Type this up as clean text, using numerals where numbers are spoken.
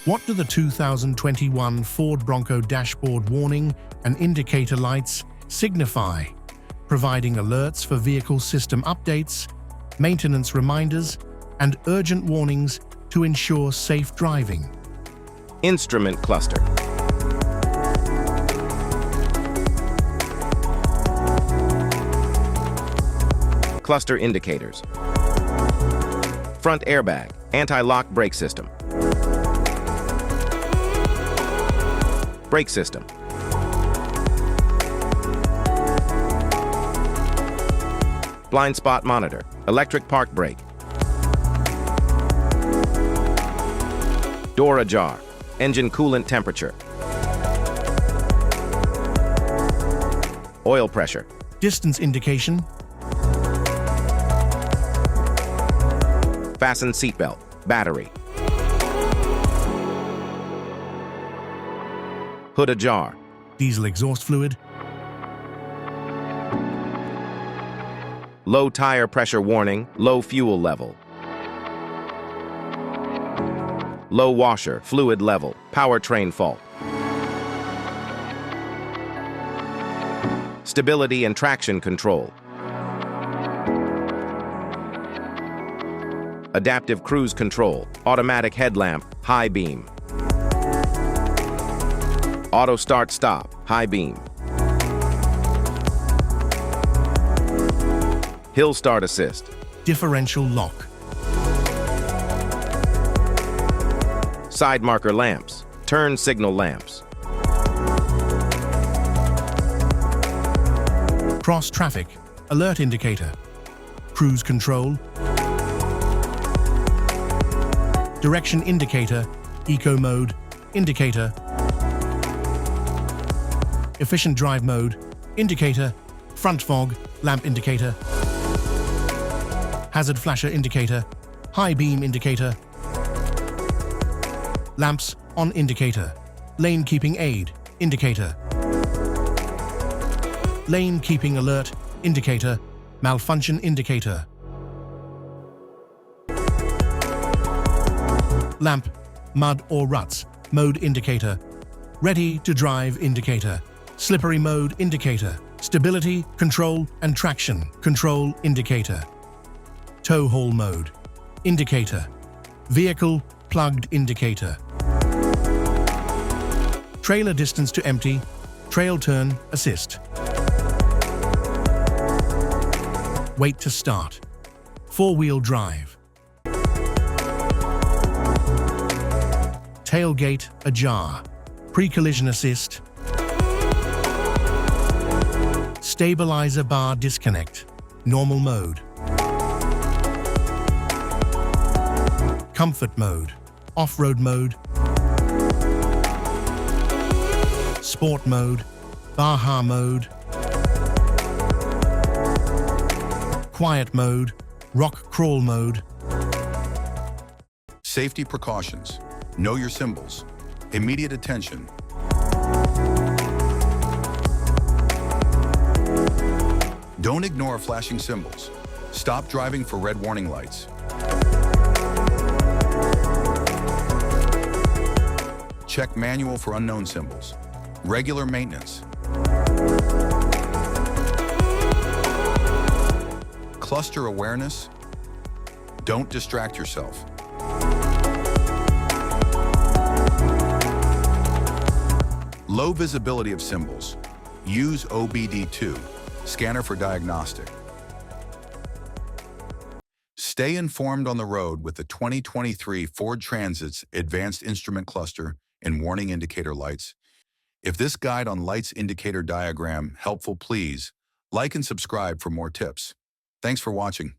What do the 2021 Ford Bronco dashboard warning and indicator lights signify? Providing alerts for vehicle system updates, maintenance reminders, and urgent warnings to ensure safe driving. Instrument cluster. Cluster indicators. Front airbag, anti-lock brake system. Brake system. Blind spot monitor, electric park brake. Door ajar, engine coolant temperature. Oil pressure. Distance indication. Fasten seatbelt, battery. Hood ajar. Diesel exhaust fluid. Low tire pressure warning, low fuel level. Low washer, fluid level, powertrain fault. Stability and traction control. Adaptive cruise control, automatic headlamp, high beam. Auto start stop, high beam. Hill start assist. Differential lock. Side marker lamps, turn signal lamps. Cross traffic, alert indicator. Cruise control. Direction indicator, eco mode, indicator. Efficient drive mode, indicator. Front fog, lamp indicator. Hazard flasher indicator, high beam indicator. Lamps on indicator. Lane keeping aid, indicator. Lane keeping alert, indicator. Malfunction indicator. Lamp, mud or ruts, mode indicator. Ready to drive indicator. Slippery mode indicator. Stability, control, and traction control indicator. Tow haul mode, indicator. Vehicle plugged indicator. Trailer distance to empty, trail turn assist. Wait to start, four-wheel drive. Tailgate ajar, pre-collision assist. Stabilizer bar disconnect, normal mode. Comfort mode, off-road mode. Sport mode, Baja mode. Quiet mode, rock crawl mode. Safety precautions. Know your symbols. Immediate attention. Don't ignore flashing symbols. Stop driving for red warning lights. Check manual for unknown symbols. Regular maintenance. Cluster awareness. Don't distract yourself. Low visibility of symbols. Use OBD2, scanner for diagnostic. Stay informed on the road with the 2023 Ford Transit's Advanced Instrument Cluster and Warning Indicator Lights. If this guide on lights indicator diagram helpful, please like and subscribe for more tips. Thanks for watching.